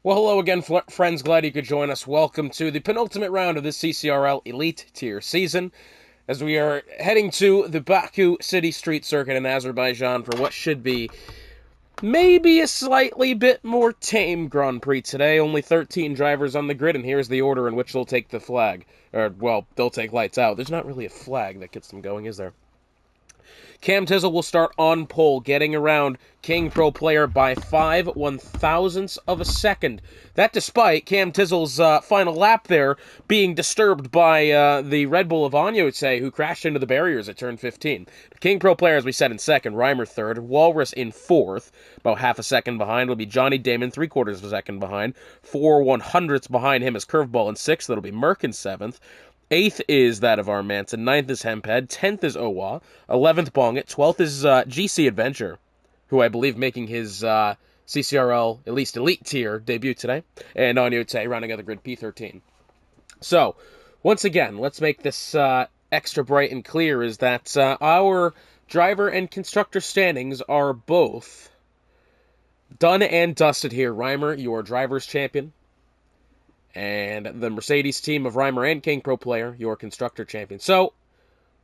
Well, hello again, friends. Glad you could join us. Welcome to the penultimate round of this CCRL Elite Tier season, as we are heading to the Baku City Street Circuit in Azerbaijan for what should be maybe a slightly bit more tame Grand Prix today. Only 13 drivers on the grid, and here's the order in which they'll take the flag. Or, well, they'll take lights out. There's not really a flag that gets them going, is there? Cam Tizzle will start on pole, getting around King Pro Player by 5/1000ths of a second. That despite Cam Tizzle's final lap there being disturbed by the Red Bull of Anyotse, who crashed into the barriers at turn 15. King Pro Player, as we said, in second, Reimer third, Walrus in fourth, about half a second behind will be Johnny Damon, 3/4 of a second behind. 4/100ths behind him is Curveball in sixth, that'll be Merck in seventh. 8th is that of our Manson, 9th is Hemphead, 10th is Owa, 11th Bongit, 12th is GC Adventure, who I believe making his CCRL, at least Elite Tier, debut today, and Anyotse rounding out the grid P13. So, once again, let's make this extra bright and clear, is that our driver and constructor standings are both done and dusted here. Reimer, your driver's champion. And the Mercedes team of Reimer and King Pro Player, your constructor champion. So,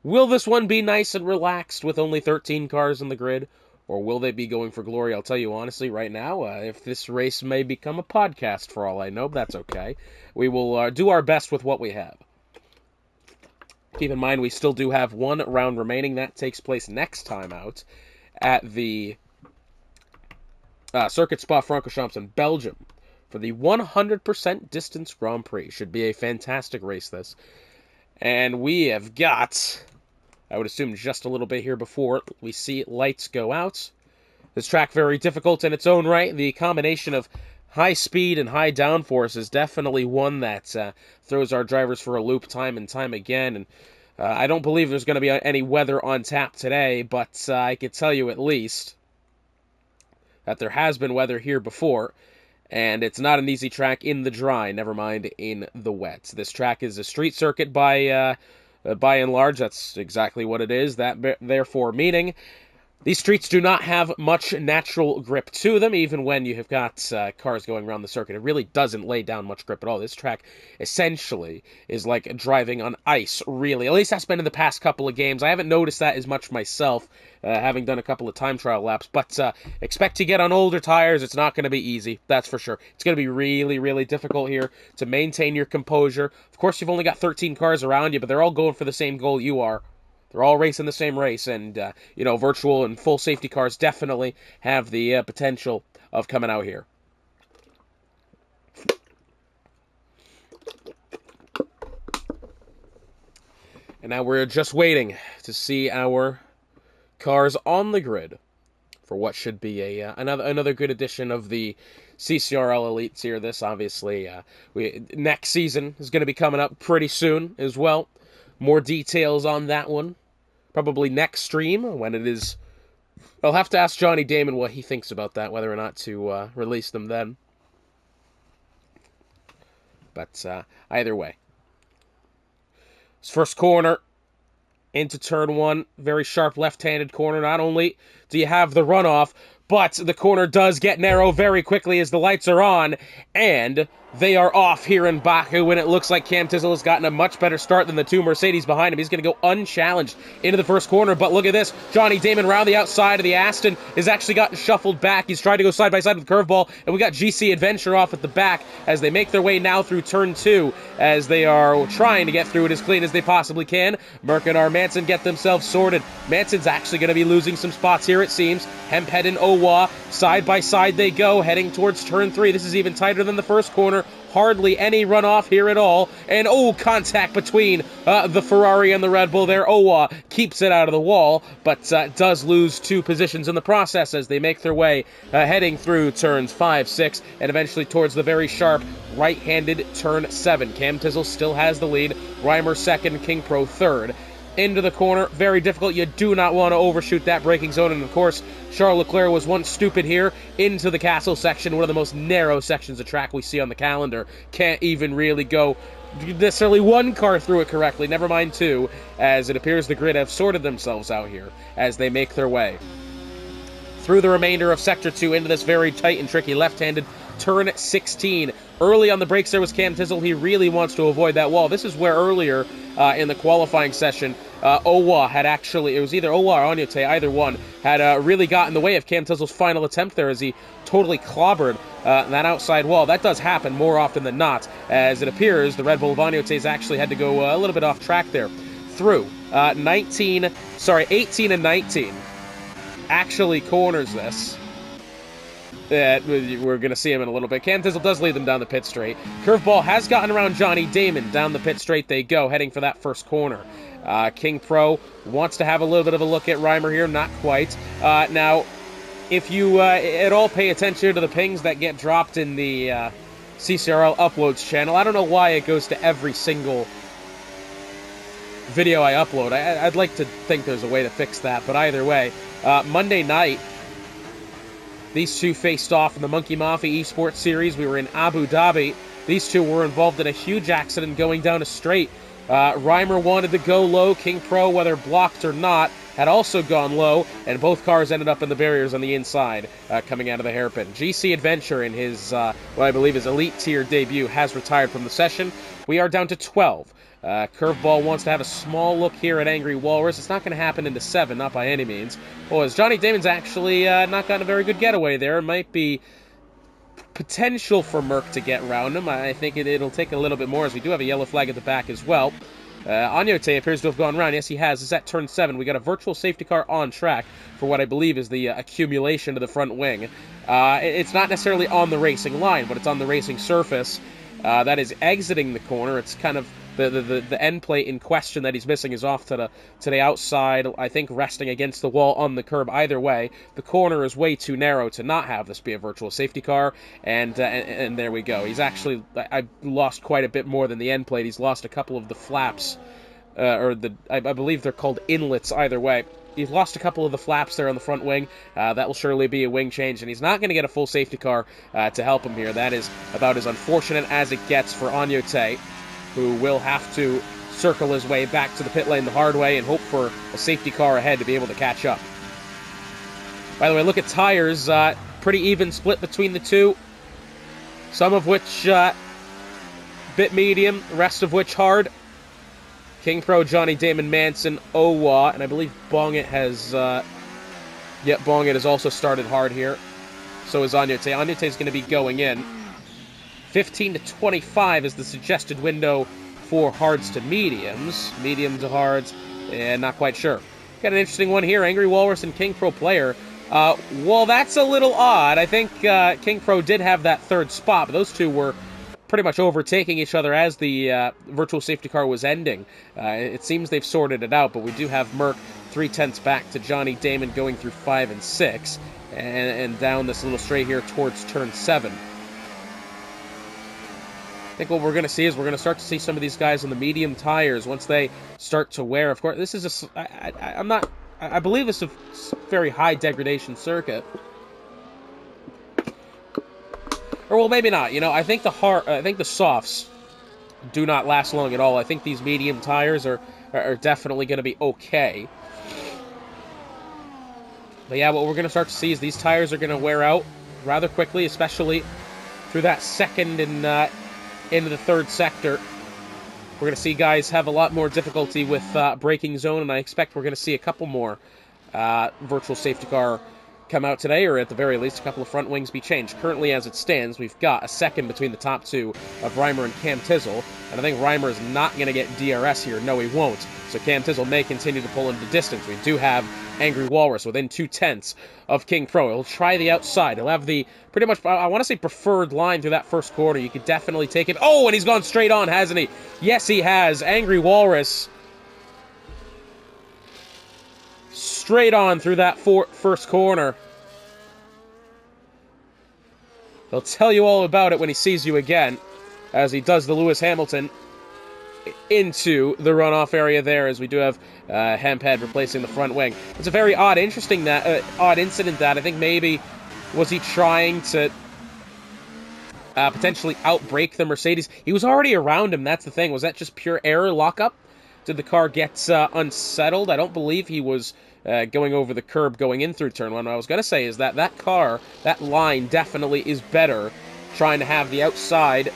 will this one be nice and relaxed with only 13 cars in the grid? Or will they be going for glory? I'll tell you honestly right now, if this race may become a podcast for all I know, that's okay. We will do our best with what we have. Keep in mind, we still do have one round remaining. That takes place next time out at the Circuit Spa-Francorchamps in Belgium, for the 100% distance Grand Prix. Should be a fantastic race, this. And we have got, I would assume, just a little bit here before we see lights go out. This track very difficult in its own right. The combination of high speed and high downforce is definitely one that throws our drivers for a loop time and time again. And I don't believe there's going to be any weather on tap today, but I could tell you at least that there has been weather here before. And it's not an easy track in the dry, never mind in the wet. This track is a street circuit by and large. That's exactly what it is. That therefore meaning these streets do not have much natural grip to them, even when you have got cars going around the circuit. It really doesn't lay down much grip at all. This track essentially is like driving on ice, really. At least that's been in the past couple of games. I haven't noticed that as much myself, having done a couple of time trial laps. But expect to get on older tires. It's not going to be easy, that's for sure. It's going to be really, really difficult here to maintain your composure. Of course, you've only got 13 cars around you, but they're all going for the same goal you are. They're all racing the same race, and, virtual and full safety cars definitely have the potential of coming out here. And now we're just waiting to see our cars on the grid for what should be another good edition of the CCRL Elite Tier. This, obviously, next season is going to be coming up pretty soon as well. More details on that one probably next stream, when it is. I'll have to ask Johnny Damon what he thinks about that, whether or not to release them then. But either way. This first corner into turn one. Very sharp left-handed corner. Not only do you have the runoff, but the corner does get narrow very quickly as the lights are on, and they are off here in Baku, and it looks like Cam Tizzle has gotten a much better start than the two Mercedes behind him. He's going to go unchallenged into the first corner, but look at this. Johnny Damon around the outside of the Aston has actually gotten shuffled back. He's trying to go side-by-side with the curveball, and we got GC Adventure off at the back as they make their way now through turn two, as they are trying to get through it as clean as they possibly can. Merck and our Manson get themselves sorted. Manson's actually going to be losing some spots here, it seems. Hemphead and Owa, side by side they go, heading towards turn three. This is even tighter than the first corner. Hardly any runoff here at all. And, contact between the Ferrari and the Red Bull there. Owa keeps it out of the wall, but does lose 2 positions in the process as they make their way heading through turns 5, 6, and eventually towards the very sharp right-handed turn 7. Cam Tizzle still has the lead. Reimer second, King Pro third. Into the corner, very difficult. You do not want to overshoot that braking zone, and of course, Charles Leclerc was once stupid here into the castle section, one of the most narrow sections of track we see on the calendar. Can't even really go necessarily one car through it correctly, never mind two, as it appears the grid have sorted themselves out here as they make their way through the remainder of Sector 2 into this very tight and tricky left-handed turn 16. Early on the brakes there was Cam Tizzle. He really wants to avoid that wall. This is where earlier in the qualifying session, Owa had actually, it was either Owa or Onyote, either one, had really got in the way of Cam Tizzle's final attempt there as he totally clobbered that outside wall. That does happen more often than not, as it appears the Red Bull of Onyote's actually had to go a little bit off track there. Through 18 and 19 actually corners this. We're going to see him in a little bit. Cam Tizzle does lead them down the pit straight. Curveball has gotten around Johnny Damon. Down the pit straight they go, heading for that first corner. King Pro wants to have a little bit of a look at Reimer here. Not quite. Now, if you at all pay attention to the pings that get dropped in the CCRL uploads channel, I don't know why it goes to every single video I upload. I'd like to think there's a way to fix that, but either way, Monday night, these two faced off in the Monkey Mafia Esports Series. We were in Abu Dhabi. These two were involved in a huge accident going down a straight. Reimer wanted to go low. King Pro, whether blocked or not, had also gone low, and both cars ended up in the barriers on the inside, coming out of the hairpin. GC Adventure, in his, what I believe is Elite Tier debut, has retired from the session. We are down to 12. Curveball wants to have a small look here at Angry Walrus. It's not going to happen into 7, not by any means. Well, as Johnny Damon's actually not gotten a very good getaway there. It might be potential for Merc to get around him. I think it'll take a little bit more, as we do have a yellow flag at the back as well. Onyote appears to have gone around. Yes, he has. It's at turn 7. We got a virtual safety car on track for what I believe is the accumulation to the front wing. It's not necessarily on the racing line, but it's on the racing surface. That is exiting the corner. It's kind of the end plate in question that he's missing is off to the outside, I think resting against the wall on the curb. Either way, the corner is way too narrow to not have this be a virtual safety car, and there we go. He's actually, I lost quite a bit more than the end plate. He's lost a couple of the flaps, I believe they're called inlets either way. He's lost a couple of the flaps there on the front wing. That will surely be a wing change, and he's not going to get a full safety car to help him here. That is about as unfortunate as it gets for Onyote, who will have to circle his way back to the pit lane the hard way and hope for a safety car ahead to be able to catch up. By the way, look at tires. Pretty even split between the two. Some of which bit medium, the rest of which hard. King Pro, Johnny Damon, Manson, Owa, and I believe Bongit has... Bongit has also started hard here. So is Onyote. Onyote is going to be going in. 15 to 25 is the suggested window for hards to mediums. Medium to hards, and not quite sure. Got an interesting one here. Angry Walrus and King Pro player. Well, that's a little odd. I think King Pro did have that third spot, but those two were pretty much overtaking each other as the virtual safety car was ending. It seems they've sorted it out, but we do have Merc 3/10 back to Johnny Damon going through 5 and 6, and down this little straight here towards turn 7. I think what we're going to see is we're going to start to see some of these guys on the medium tires once they start to wear. Of course, this is I believe this is a very high degradation circuit. Or well, maybe not. You know, I think the softs do not last long at all. I think these medium tires are definitely going to be okay. But yeah, what we're going to start to see is these tires are going to wear out rather quickly, especially through that second and into the third sector. We're going to see guys have a lot more difficulty with braking zone, and I expect we're going to see a couple more virtual safety car come out today, or at the very least a couple of front wings be changed. Currently, as it stands, we've got a second between the top two of Reimer and Cam Tizzle, and I think Reimer is not going to get DRS here. No, he won't. So Cam Tizzle may continue to pull into distance. We do have Angry Walrus within 2/10 of King Pro. He'll try the outside. He'll have the pretty much, I want to say, preferred line through that first quarter. You could definitely take it. Oh, and he's gone straight on, hasn't he? Yes, he has. Angry Walrus straight on through that first corner. He'll tell you all about it when he sees you again, as he does the Lewis Hamilton into the runoff area there, as we do have Hemphead replacing the front wing. It's a very odd incident that I think maybe was he trying to potentially outbrake the Mercedes. He was already around him, that's the thing. Was that just pure error lockup? Did the car get unsettled? I don't believe he was going over the curb going in through turn one. What I was going to say is that that line definitely is better, trying to have the outside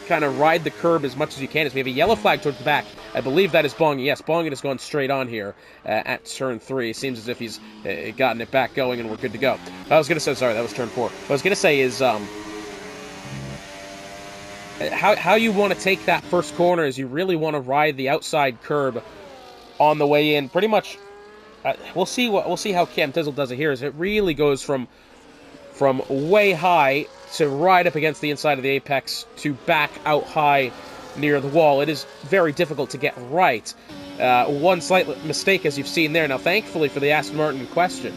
kind of ride the curb as much as you can. As we have a yellow flag towards the back. I believe that is Bongi. Yes, Bongi has gone straight on here at turn 3. Seems as if he's gotten it back going and we're good to go. I was going to say, sorry, that was turn 4. What I was going to say is how you want to take that first corner is you really want to ride the outside curb on the way in. Pretty much, we'll see how Cam Tizzle does it here. Is it really goes from way high to right up against the inside of the apex to back out high near the wall. It is very difficult to get right. One slight mistake, as you've seen there. Now, thankfully for the Aston Martin in question,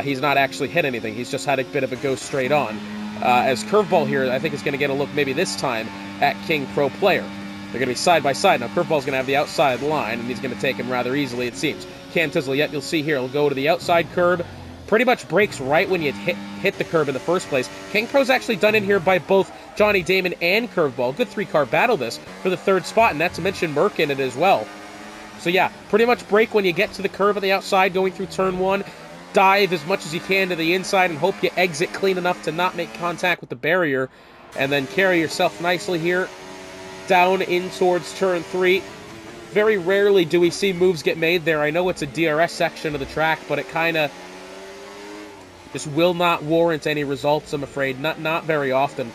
he's not actually hit anything. He's just had a bit of a go straight on. As curveball here, I think is going to get a look maybe this time at King Pro Player. They're going to be side by side. Now, curveball's going to have the outside line, and he's going to take him rather easily, it seems. Cam Tizzle, yet you'll see here, he'll go to the outside curb. Pretty much breaks right when you hit the curb in the first place. King Pro's actually done in here by both Johnny Damon and Curveball. Good 3-car battle this for the 3rd spot, and not to mention Merc in it as well. So yeah, pretty much break when you get to the curb on the outside going through turn 1. Dive as much as you can to the inside and hope you exit clean enough to not make contact with the barrier. And then carry yourself nicely here down in towards turn 3. Very rarely do we see moves get made there. I know it's a DRS section of the track, but it kind of just will not warrant any results, I'm afraid. Not very often.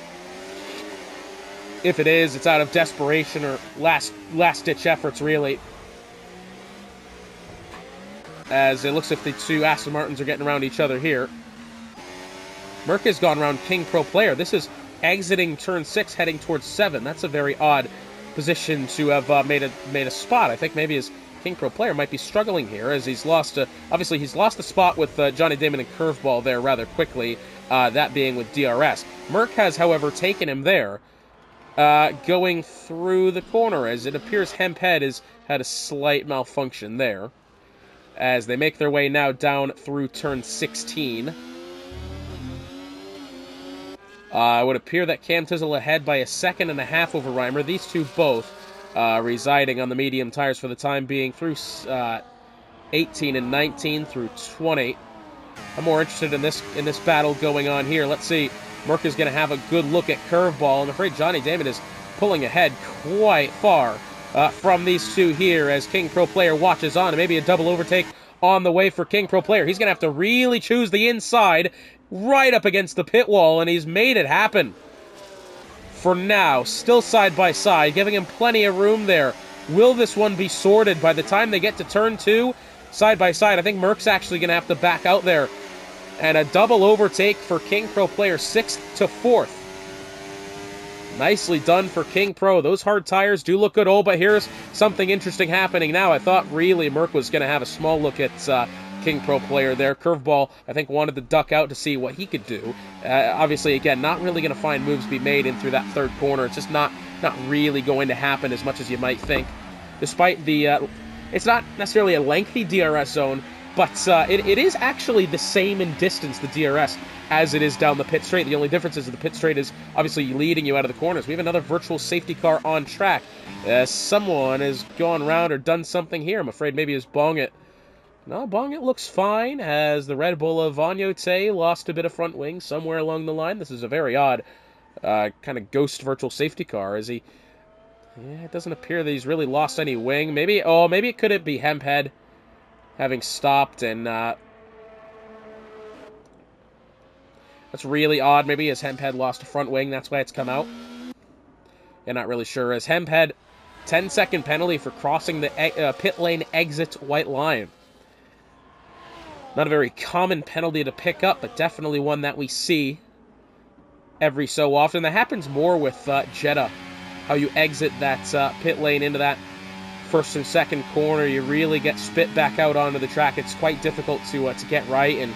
If it is, it's out of desperation or last-ditch efforts, really. As it looks as if the two Aston Martins are getting around each other here. Merc has gone around King Pro Player. This is exiting turn 6, heading towards 7. That's a very odd position to have made a spot. I think maybe his King Pro Player might be struggling here, as he's lost obviously he's lost the spot with Johnny Damon and Curveball there rather quickly, that being with DRS. Merc has, however, taken him there, going through the corner, as it appears Hemphead has had a slight malfunction there, as they make their way now down through turn 16. It would appear that Cam Tizzle ahead by 1.5 seconds over Reimer. These two both residing on the medium tires for the time being through 18 and 19 through 20. I'm more interested in this battle going on here. Let's see. Merc is going to have a good look at Curveball. I'm afraid Johnny Damon is pulling ahead quite far from these two here as King Pro Player watches on. And maybe a double overtake on the way for King Pro Player. He's going to have to really choose the inside right up against the pit wall, and he's made it happen. For now, still side by side, giving him plenty of room there. Will this one be sorted by the time they get to turn 2? Side by side, I think Merc's actually going to have to back out there. And a double overtake for King Pro Player, 6th to 4th. Nicely done for King Pro. Those hard tires do look good. Oh, but here's something interesting happening now. I thought really Merc was going to have a small look at King Pro Player there. Curveball, I think, wanted to duck out to see what he could do. Obviously, again, not really going to find moves to be made in through that 3rd corner. It's just not really going to happen as much as you might think. Despite the, it's not necessarily a lengthy DRS zone, but it is actually the same in distance, the DRS, as it is down the pit straight. The only difference is the pit straight is obviously leading you out of the corners. We have another virtual safety car on track. Someone has gone around or done something here. I'm afraid maybe it's Bongit. No, Bongit looks fine, as the Red Bull of Vanyote lost a bit of front wing somewhere along the line. This is a very odd kind of ghost virtual safety car. Is he? Yeah, it doesn't appear that he's really lost any wing. Maybe it could be Hemphead having stopped, and that's really odd. Maybe as Hemphead lost a front wing, that's why it's come out. You're not really sure. As Hemphead, 10-second penalty for crossing the pit lane exit white line. Not a very common penalty to pick up, but definitely one that we see every so often. That happens more with Jeddah, how you exit that pit lane into that 1st and 2nd corner. You really get spit back out onto the track. It's quite difficult to get right,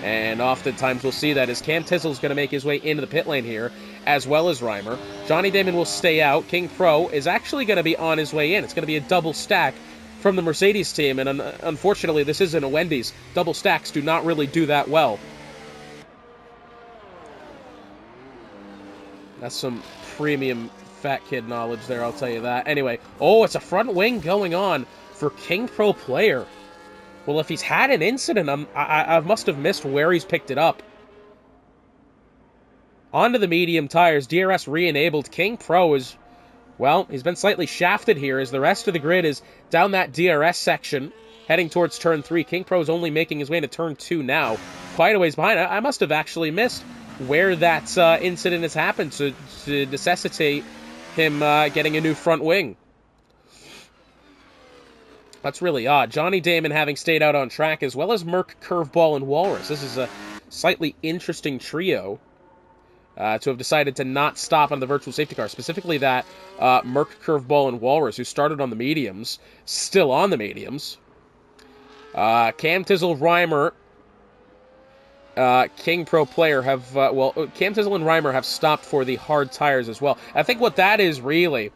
and oftentimes we'll see that as Cam Tizzle's going to make his way into the pit lane here, as well as Reimer. Johnny Damon will stay out. King Pro is actually going to be on his way in. It's going to be a double stack from the Mercedes team, and unfortunately this isn't a Wendy's. Double stacks do not really do that well. That's some premium fat kid knowledge there, I'll tell you that. Anyway, it's a front wing going on for King Pro Player. Well, if he's had an incident, I must have missed where he's picked it up. Onto the medium tires. DRS re-enabled. King Pro is, well, he's been slightly shafted here as the rest of the grid is down that DRS section, heading towards turn 3. King Pro is only making his way into turn 2 now. Quite a ways behind. I must have actually missed where that incident has happened to necessitate him getting a new front wing. That's really odd. Johnny Damon having stayed out on track, as well as Merc, Curveball, and Walrus. This is a slightly interesting trio to have decided to not stop on the virtual safety car. Specifically that Merc, Curveball, and Walrus, who started on the mediums, still on the mediums. Cam Tizzle, Reimer, King Pro Player have, Cam Tizzle and Reimer have stopped for the hard tires as well. I think what that is really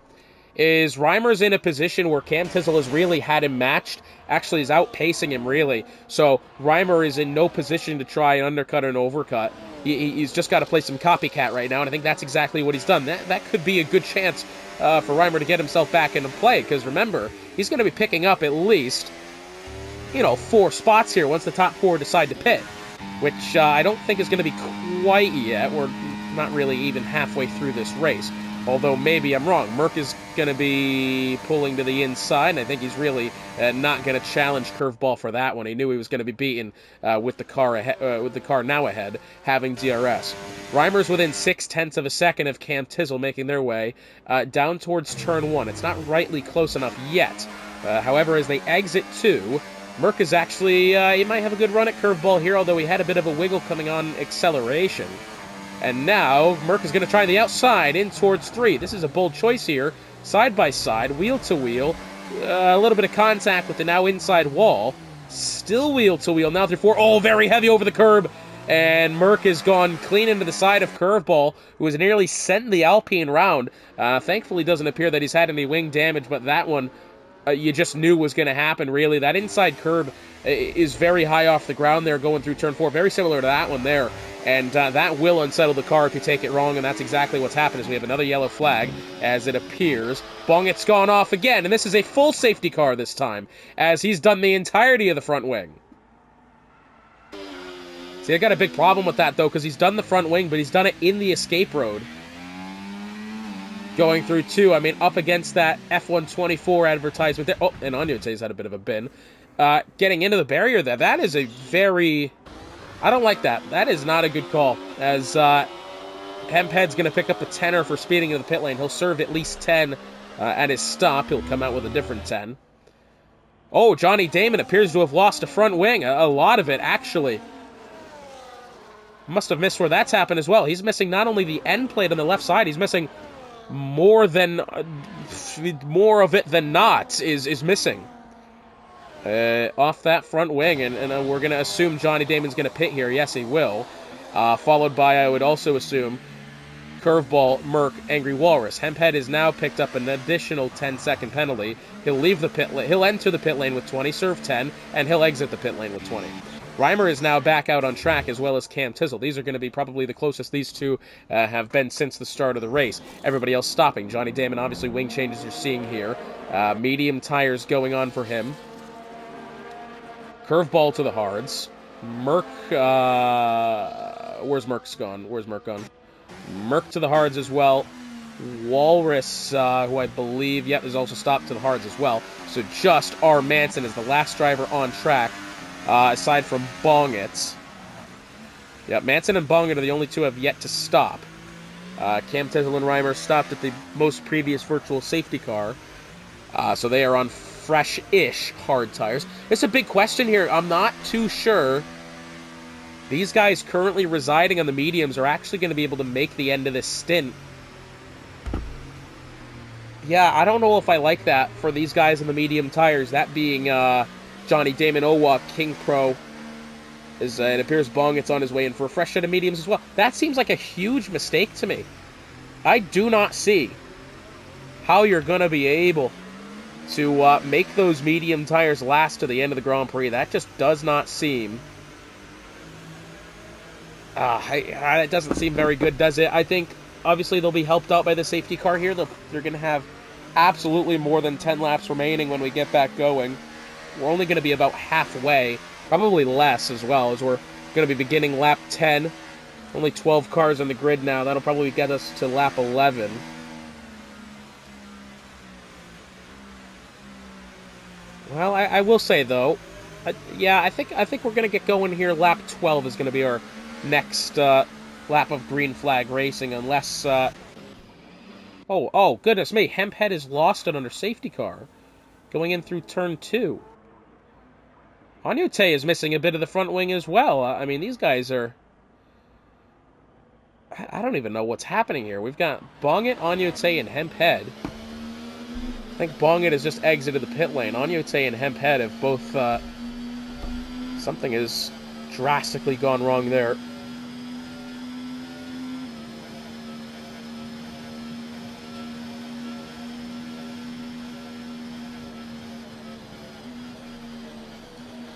is Reimer's in a position where Cam Tizzle has really had him matched, actually is outpacing him, really. So Reimer is in no position to try and undercut or an overcut. He's just got to play some copycat right now, and I think that's exactly what he's done. That could be a good chance for Reimer to get himself back into play, because remember, he's going to be picking up at least, 4 spots here once the top 4 decide to pit, which I don't think is going to be quite yet. We're not really even halfway through this race. Although maybe I'm wrong. Merc is going to be pulling to the inside, and I think he's really not going to challenge Curveball for that one. He knew he was going to be beaten with the car ahead, with the car now ahead, having DRS. Reimer's within 0.6 of a second of Cam Tizzle making their way down towards turn 1. It's not rightly close enough yet. However, as they exit 2, Merc is actually, he might have a good run at Curveball here, although he had a bit of a wiggle coming on acceleration. And now, Merc is going to try the outside in towards 3. This is a bold choice here. Side by side, wheel to wheel. A little bit of contact with the now inside wall. Still wheel to wheel, now through 4. Oh, very heavy over the curb. And Merc has gone clean into the side of Curveball, who has nearly sent the Alpine round. Thankfully, doesn't appear that he's had any wing damage, but that one you just knew was going to happen, really. That inside curb is very high off the ground there going through turn 4. Very similar to that one there. And that will unsettle the car if you take it wrong, and that's exactly what's happened. As we have another yellow flag, as it appears. Bongit's gone off again, and this is a full safety car this time, as he's done the entirety of the front wing. See, I got a big problem with that, though, because he's done the front wing, but he's done it in the escape road. Going through 2, I mean, up against that F124 advertisement there. Oh, and Onion-Tay's had a bit of a bin. Getting into the barrier there, that is a very... I don't like that. That is not a good call, as Hemphead's going to pick up a 10er for speeding into the pit lane. He'll serve at least 10 at his stop. He'll come out with a different 10. Oh, Johnny Damon appears to have lost a front wing. A lot of it, actually. Must have missed where that's happened as well. He's missing not only the end plate on the left side, he's missing more of it than not is missing. Off that front wing, and we're going to assume Johnny Damon's going to pit here. Yes, he will. Followed by, I would also assume, Curveball, Merc, Angry Walrus. Hemphead has now picked up an additional 10-second penalty. He'll leave the pit lane. He'll enter the pit lane with 20, serve 10, and he'll exit the pit lane with 20. Reimer is now back out on track, as well as Cam Tizzle. These are going to be probably the closest these two have been since the start of the race. Everybody else stopping. Johnny Damon, obviously, wing changes you're seeing here. Medium tires going on for him. Curveball to the hards. Merc, where's Merc's gone? Where's Merc gone? Merc to the hards as well. Walrus, who I believe, yep, is also stopped to the hards as well. So just R. Manson is the last driver on track, aside from Bongitz. Yep, Manson and Bongit are the only two who have yet to stop. Cam Tizzle and Reimer stopped at the most previous virtual safety car. So they are on fresh-ish hard tires. It's a big question here. I'm not too sure these guys currently residing on the mediums are actually going to be able to make the end of this stint. Yeah, I don't know if I like that for these guys in the medium tires, that being Johnny Damon, Owak, King Pro. As it appears Bongit's on his way in for a fresh set of mediums as well. That seems like a huge mistake to me. I do not see how you're going to be able to make those medium tires last to the end of the Grand Prix. That just does not seem... it doesn't seem very good, does it? I think, obviously, they'll be helped out by the safety car here. They're going to have absolutely more than 10 laps remaining when we get back going. we're only going to be about halfway, probably less as well, as we're going to be beginning lap 10. Only 12 cars on the grid now. That'll probably get us to lap 11. Well, I will say, though, yeah, I think we're going to get going here. Lap 12 is going to be our next lap of green flag racing, unless... Oh, goodness me. Hemphead has lost it under safety car, going in through turn 2. Anyute is missing a bit of the front wing as well. I mean, these guys are... I don't even know what's happening here. We've got Bongit, Anyute, and Hemphead. I think Bongit has just exited the pit lane. Anyute and Hemphead have both... something has drastically gone wrong there.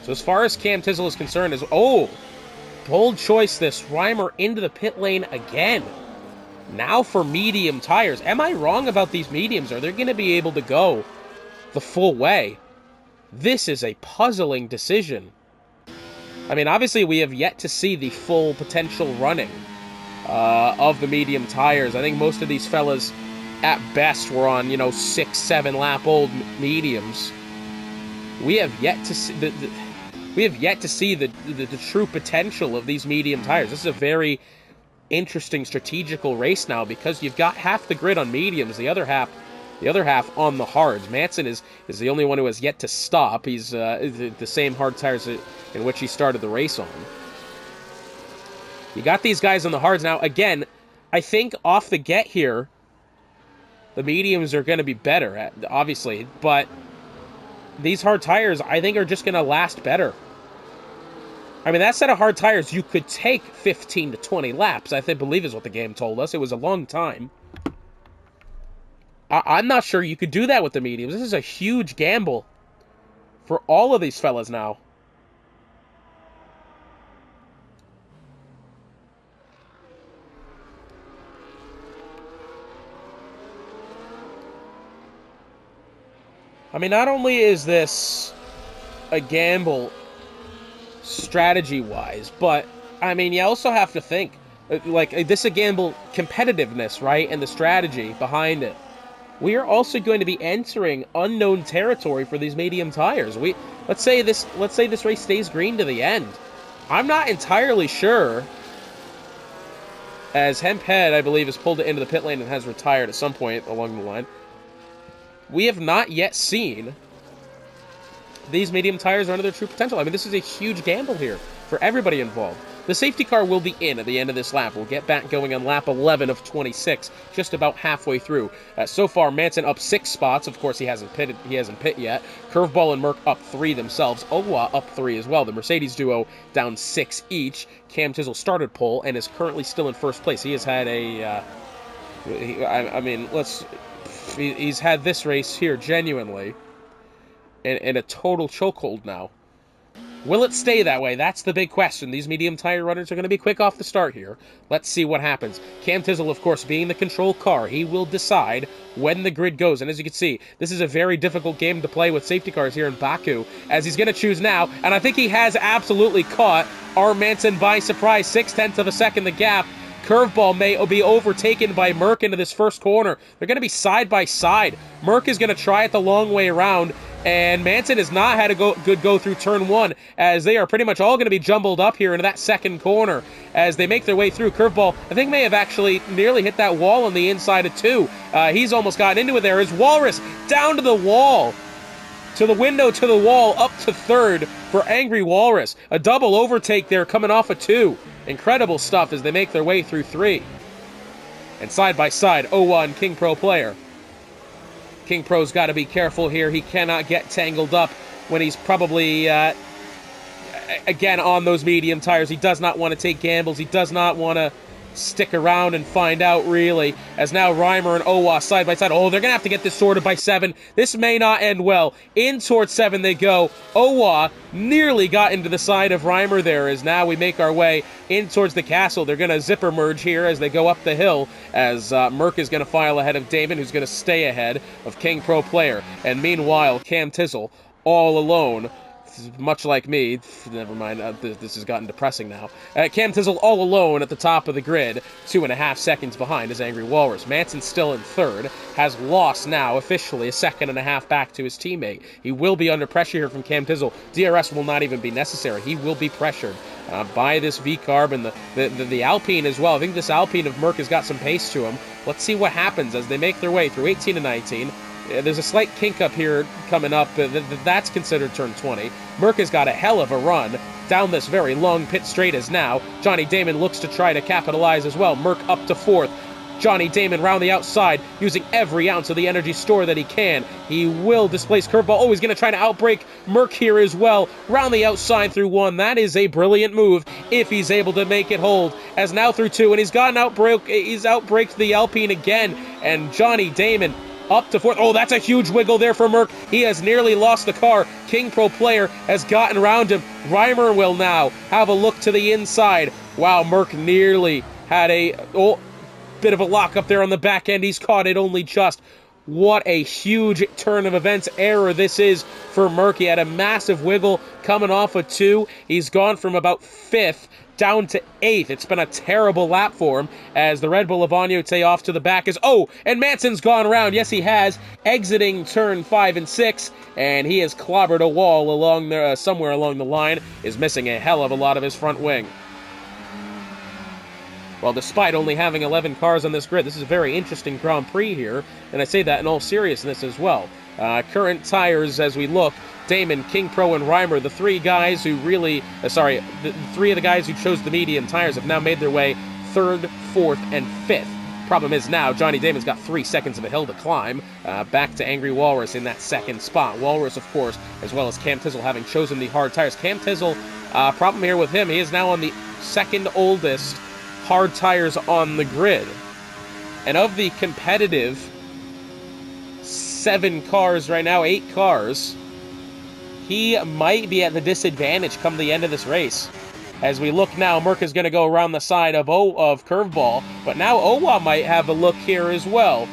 So as far as Cam Tizzle is concerned, bold choice this. Reimer into the pit lane again. Now for medium tires. Am I wrong about these mediums? Are they going to be able to go the full way? This is a puzzling decision. I mean, obviously we have yet to see the full potential running of the medium tires. I think most of these fellas, at best, were on, 6, 7 lap old mediums. We have yet to see the true potential of these medium tires. This is a very interesting strategical race now, because you've got half the grid on mediums, the other half on the hards. Manson is the only one who has yet to stop. He's the same hard tires in which he started the race on. You got these guys on the hards now. Again, I think off the get here, the mediums are going to be better, obviously, but these hard tires, I think, are just going to last better. I mean, that set of hard tires, you could take 15 to 20 laps, I believe is what the game told us. It was a long time. I'm not sure you could do that with the mediums. This is a huge gamble for all of these fellas now. I mean, not only is this a gamble strategy-wise, but, I mean, you also have to think, this is a gamble competitiveness, right, and the strategy behind it. We are also going to be entering unknown territory for these medium tires. Let's say this race stays green to the end. I'm not entirely sure, as Hemphead, I believe, has pulled it into the pit lane and has retired at some point along the line. We have not yet seen these medium tires under their true potential. I mean, this is a huge gamble here for everybody involved. The safety car will be in at the end of this lap. We'll get back going on lap 11 of 26, just about halfway through. So far, Manson up 6 spots. Of course, he hasn't pit yet. Curveball and Merck up 3 themselves. Owa up 3 as well. The Mercedes duo down 6 each. Cam Tizzle started pole and is currently still in first place. He has had he's had this race here genuinely in a total chokehold now. Will it stay that way? That's the big question. These medium tire runners are going to be quick off the start here. Let's see what happens. Cam Tizzle, of course, being the control car, he will decide when the grid goes. And as you can see, this is a very difficult game to play with safety cars here in Baku, as he's going to choose now. And I think he has absolutely caught R. Manson by surprise. 0.6 of a second the gap. Curveball may be overtaken by Merck into this first corner. They're going to be side by side. Merck is going to try it the long way around, and Manson has not had a good go through turn 1, as they are pretty much all going to be jumbled up here into that second corner as they make their way through. Curveball, I think, may have actually nearly hit that wall on the inside of 2. He's almost gotten into it there. As Walrus down to the wall, to the window, to the wall, up to third for Angry Walrus. A double overtake there coming off of 2. Incredible stuff as they make their way through 3. And side by side, Owa and King Pro player. King Pro's got to be careful here. He cannot get tangled up when he's probably, again, on those medium tires. He does not want to take gambles. He does not want to stick around and find out, really, as now Reimer and Owa side by side. Oh, they're going to have to get this sorted by 7. This may not end well. In towards 7 they go. Owa nearly got into the side of Reimer there, as now we make our way in towards the castle. They're going to zipper merge here as they go up the hill, as Merck is going to file ahead of Damon, who's going to stay ahead of King Pro player. And meanwhile, Cam Tizzle all alone. Much like me, never mind, this has gotten depressing now. Cam Tizzle all alone at the top of the grid, 2.5 seconds behind his Angry Walrus. Manson's still in third, has lost now officially a 1.5 seconds back to his teammate. He will be under pressure here from Cam Tizzle. DRS will not even be necessary. He will be pressured by this V-Carb and the Alpine as well. I think this Alpine of Merck has got some pace to him. Let's see what happens as they make their way through 18 to 19. There's a slight kink up here coming up. That's considered turn 20. Merck has got a hell of a run down this very long pit straight as now. Johnny Damon looks to try to capitalize as well. Merck up to fourth. Johnny Damon round the outside, using every ounce of the energy store that he can. He will displace Curveball. Oh, he's going to try to outbrake Merck here as well. Round the outside through one. That is a brilliant move if he's able to make it hold. As now through two, and he's outbraked the Alpine again. And Johnny Damon up to fourth. Oh, that's a huge wiggle there for Merck. He has nearly lost the car. King Pro Player has gotten around him. Reimer will now have a look to the inside. Wow, Merck nearly had a bit of a lock up there on the back end. He's caught it only just. What a huge turn of events error this is for Merck. He had a massive wiggle coming off of 2. He's gone from about 5th down to 8th. It's been a terrible lap for him as the Red Bull of Agnote off to the back is... Oh, and Manson's gone around. Yes, he has. Exiting turn 5 and 6, and he has clobbered a wall along there, somewhere along the line, is missing a hell of a lot of his front wing. Well, despite only having 11 cars on this grid, this is a very interesting Grand Prix here, and I say that in all seriousness as well. Current tires as we look, Damon, King Pro, and Reimer, the three guys who really, the three of the guys who chose the medium tires have now made their way 3rd, 4th, and 5th. Problem is now, Johnny Damon's got 3 seconds of a hill to climb, back to Angry Walrus in that 2nd spot. Walrus, of course, as well as Cam Tizzle having chosen the hard tires. Cam Tizzle, problem here with him, he is now on the 2nd oldest hard tires on the grid. And of the competitive 7 cars right now, 8 cars, he might be at the disadvantage come the end of this race. As we look now, Merck is going to go around the side of Curveball, but now Owa might have a look here as well.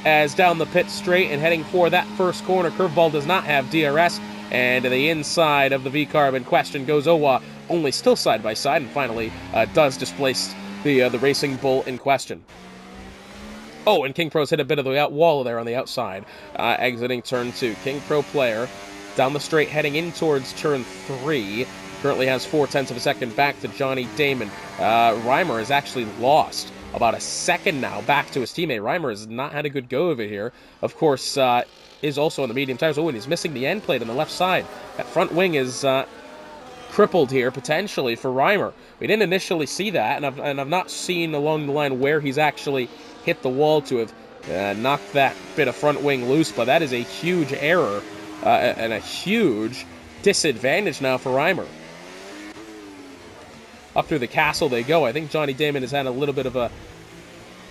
As down the pit straight and heading for that first corner, Curveball does not have DRS, and to the inside of the V-Carb in question goes Owa, only still side by side, and finally does displace the Racing Bull in question. Oh, and King Pro's hit a bit of the wall there on the outside, exiting turn 2. King Pro Player down the straight, heading in towards turn 3. Currently has 0.4 of a second back to Johnny Damon. Reimer has actually lost about a second now back to his teammate. Reimer has not had a good go of it here. Of course, is also on the medium tires. Oh, and he's missing the end plate on the left side. That front wing is crippled here, potentially, for Reimer. We didn't initially see that, and I've not seen along the line where he's actually hit the wall to have knocked that bit of front wing loose, but that is a huge error and a huge disadvantage now for Reimer. Up through the castle they go. I think Johnny Damon has had a little bit of a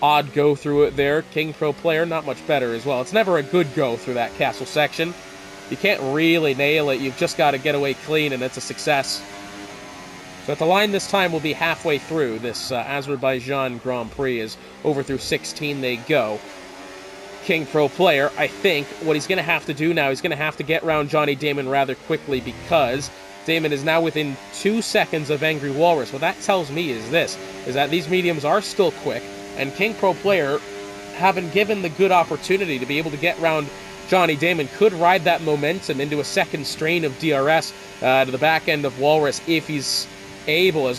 odd go through it there. King Pro Player, not much better as well. It's never a good go through that castle section. You can't really nail it. You've just got to get away clean, and it's a success. So at the line this time will be halfway through this Azerbaijan Grand Prix. As over through 16 they go. King Pro Player, I think what he's going to have to do now, he's going to have to get around Johnny Damon rather quickly, because Damon is now within 2 seconds of Angry Walrus. What that tells me is this, is that these mediums are still quick, and King Pro Player, having given the good opportunity to be able to get around Johnny Damon, could ride that momentum into a second strain of DRS to the back end of Walrus if he's able.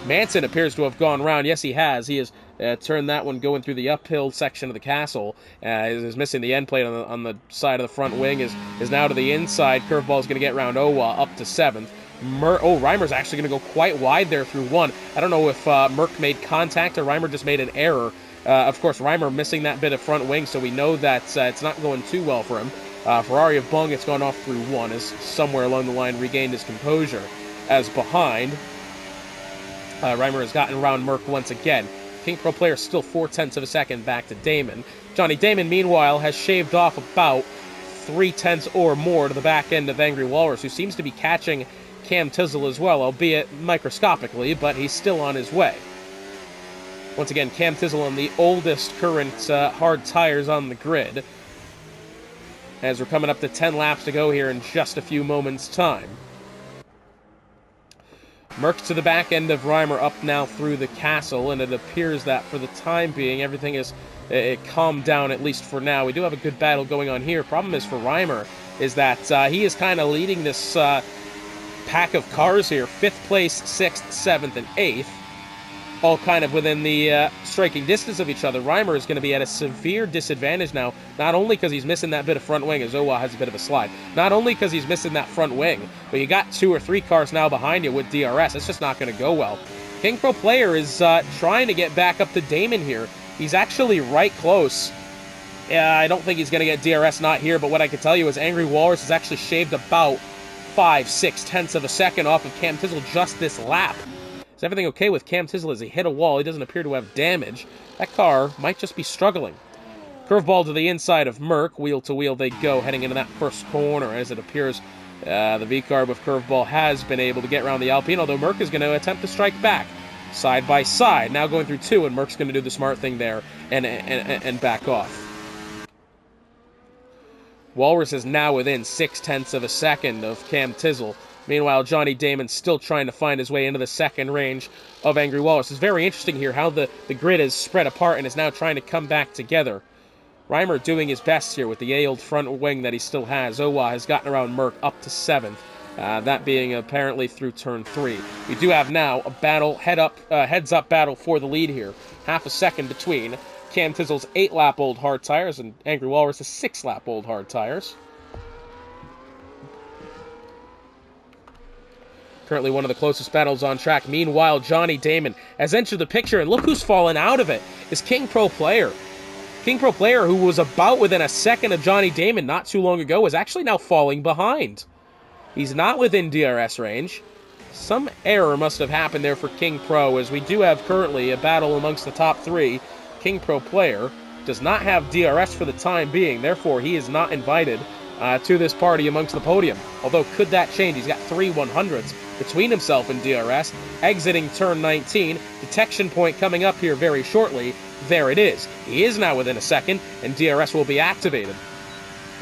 Manson appears to have gone round. Yes, he has. He has turned that one going through the uphill section of the castle. Is missing the end plate on the side of the front wing. Is now to the inside. Curveball is going to get round Owa up to 7th. Reimer's actually going to go quite wide there through 1. I don't know if Merck made contact or Reimer just made an error. Of course, Reimer missing that bit of front wing, so we know that it's not going too well for him. Ferrari of Bung, it's gone off through 1, as somewhere along the line regained his composure. As behind, Reimer has gotten around Merck once again. King Pro Player still 0.4 of a second back to Damon. Johnny Damon, meanwhile, has shaved off about 0.3 or more to the back end of Angry Walrus, who seems to be catching Cam Tizzle as well, albeit microscopically, but he's still on his way. Once again, Cam Tizzle on the oldest current hard tires on the grid. as we're coming up to 10 laps to go here in just a few moments' time. Merck to the back end of Reimer up now through the castle, and it appears that for the time being, everything is calmed down, at least for now. We do have a good battle going on here. Problem is for Reimer is that he is kind of leading this pack of cars here. 5th place, 6th, 7th, and 8th. All kind of within the striking distance of each other. Reimer is going to be at a severe disadvantage now, not only because he's missing that bit of front wing, as Owa has a bit of a slide, not only because he's missing that front wing, but you got 2 or 3 cars now behind you with DRS. It's just not going to go well. King Pro Player is trying to get back up to Damon here. He's actually right close. I don't think he's going to get DRS, not here, but what I can tell you is Angry Walrus has actually shaved about 5/6 of a second off of Cam Tizzle just this lap. Is everything okay with Cam Tizzle as he hit a wall? He doesn't appear to have damage. That car might just be struggling. Curveball to the inside of Merck. Wheel to wheel they go, heading into that first corner. As it appears, the V-Carb with Curveball has been able to get around the Alpine, although Merck is going to attempt to strike back. Side by side, now going through 2, and Merck's going to do the smart thing there and back off. Walrus is now within 0.6 of a second of Cam Tizzle. Meanwhile, Johnny Damon's still trying to find his way into the second range of Angry Walrus. It's very interesting here how the grid is spread apart and is now trying to come back together. Reimer doing his best here with the A-old front wing that he still has. Owa has gotten around Merck up to 7th. That being apparently through turn 3. We do have now a battle, heads-up battle for the lead here. Half a second between Cam Tizzle's 8-lap-old hard tires and Angry Walrus' 6-lap-old hard tires. Currently one of the closest battles on track. Meanwhile, Johnny Damon has entered the picture, and look who's fallen out of it. Is King Pro Player. King Pro Player, who was about within a second of Johnny Damon not too long ago, is actually now falling behind. He's not within DRS range. Some error must have happened there for King Pro, as we do have currently a battle amongst the top 3. King Pro Player does not have DRS for the time being, therefore he is not invited to this party amongst the podium. Although, could that change? He's got 3 100s between himself and DRS, exiting turn 19. Detection point coming up here very shortly. There it is. He is now within a second, and DRS will be activated.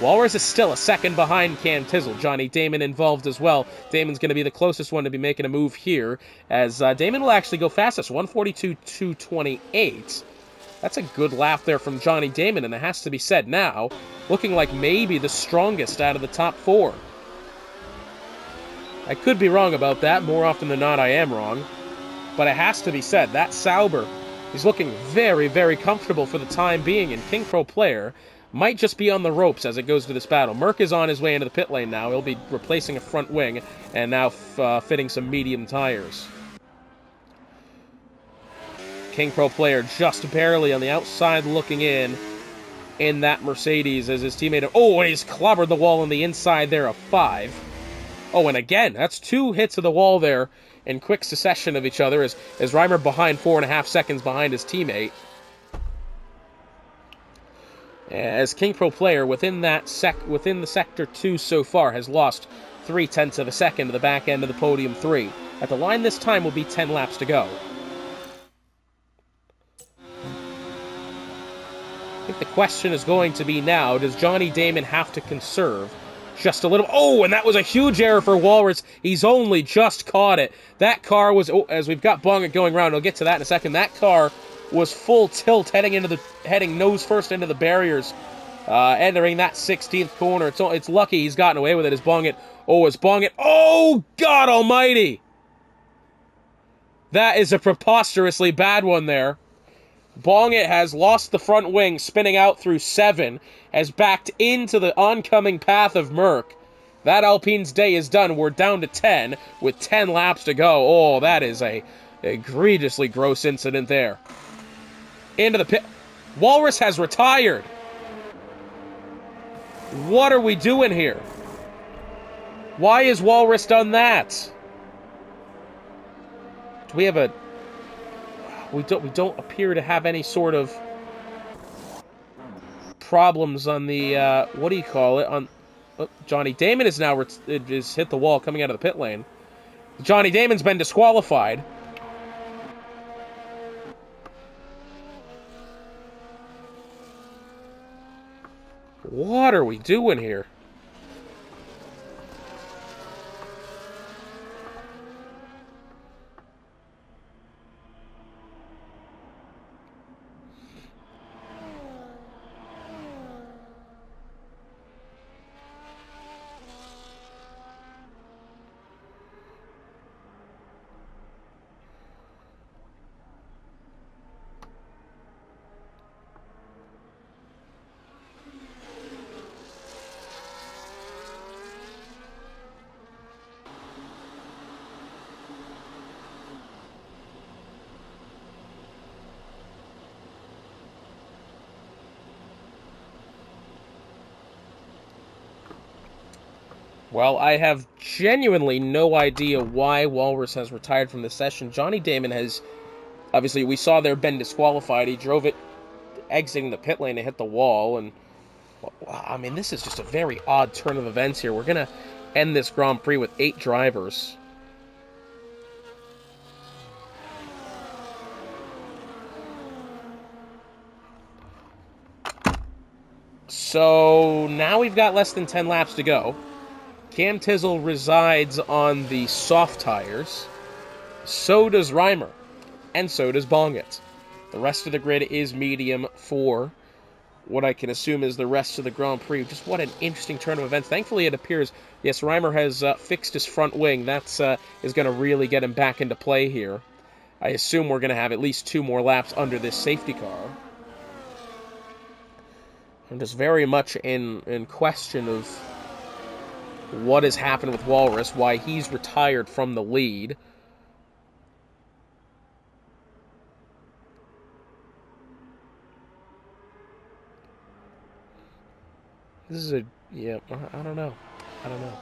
Walrus is still a second behind Cam Tizzle. Johnny Damon involved as well. Damon's going to be the closest one to be making a move here, as Damon will actually go fastest, 142.228. That's a good lap there from Johnny Damon, and it has to be said now, looking like maybe the strongest out of the top 4. I could be wrong about that. More often than not, I am wrong. But it has to be said, that Sauber is looking very, very comfortable for the time being, and King Pro Player might just be on the ropes as it goes to this battle. Merck is on his way into the pit lane now. He'll be replacing a front wing and now fitting some medium tires. King Pro Player just barely on the outside looking in that Mercedes as his teammate... Oh, and he's clobbered the wall on the inside there of 5. Oh, and again, that's 2 hits of the wall there in quick succession of each other as Reimer behind 4.5 seconds behind his teammate. As King Pro Player within the Sector 2 so far has lost 0.3 of a second to the back end of the Podium 3. At the line this time will be 10 laps to go. I think the question is going to be now, does Johnny Damon have to conserve just a little? Oh, and that was a huge error for Walrus. He's only just caught it. That car was, as we've got Bonget going around, we'll get to that in a second, that car was full tilt heading nose first into the barriers, entering that 16th corner. It's lucky he's gotten away with it as Bonget. Oh, God almighty! That is a preposterously bad one there. Bonget has lost the front wing, spinning out through 7, has backed into the oncoming path of Merck. That Alpine's day is done. We're down to 10 with 10 laps to go. Oh, that is a egregiously gross incident there. Into the pit. Walrus has retired. What are we doing here? Why has Walrus done that? Do we have a... We don't appear to have any sort of problems on the, what do you call it? Johnny Damon is now is hit the wall coming out of the pit lane. Johnny Damon's been disqualified. What are we doing here? Well, I have genuinely no idea why Walrus has retired from the session. Johnny Damon has, obviously, we saw there been disqualified. He drove it exiting the pit lane to hit the wall, and, I mean, this is just a very odd turn of events here. We're going to end this Grand Prix with 8 drivers. So, now we've got less than 10 laps to go. Cam Tizzle resides on the soft tires. So does Reimer. And so does Bongett. The rest of the grid is medium for what I can assume is the rest of the Grand Prix. Just what an interesting turn of events. Thankfully, it appears, yes, Reimer has fixed his front wing. That's is going to really get him back into play here. I assume we're going to have at least 2 more laps under this safety car. I'm just very much in question of what has happened with Walrus, why he's retired from the lead. This is yeah, I don't know. I don't know.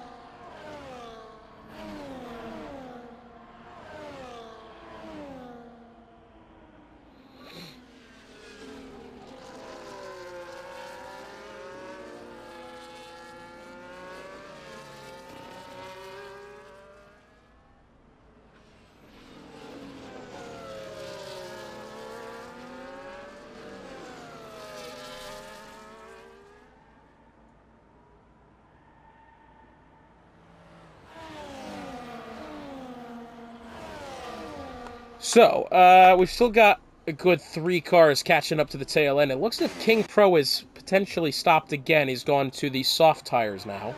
So, we've still got a good 3 cars catching up to the tail end. It looks as if King Pro is potentially stopped again. He's gone to the soft tires now.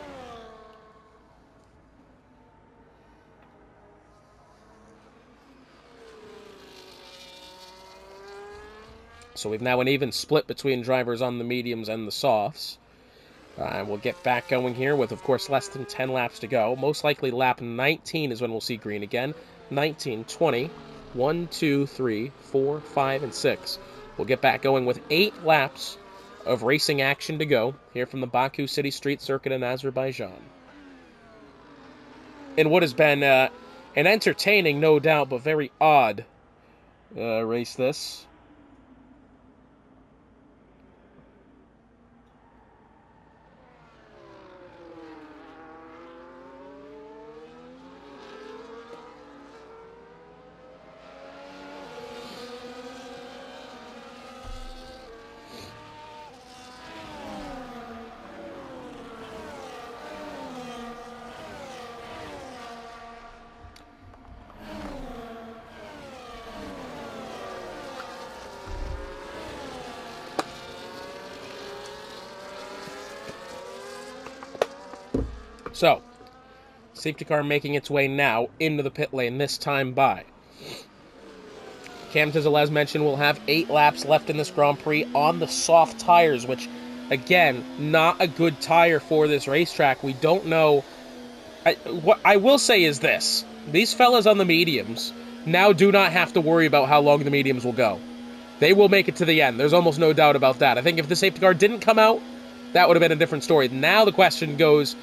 So we've now an even split between drivers on the mediums and the softs. And we'll get back going here with, of course, less than 10 laps to go. Most likely lap 19 is when we'll see green again. 19, 20, 1, 2, 3, 4, 5, and 6. We'll get back going with 8 laps of racing action to go here from the Baku City Street Circuit in Azerbaijan. In what has been an entertaining, no doubt, but very odd race this. So, safety car making its way now into the pit lane, this time by Cam Tizzle, as mentioned, will have 8 laps left in this Grand Prix on the soft tires, which, again, not a good tire for this racetrack. We don't know. What I will say is this. These fellas on the mediums now do not have to worry about how long the mediums will go. They will make it to the end. There's almost no doubt about that. I think if the safety car didn't come out, that would have been a different story. Now the question goes,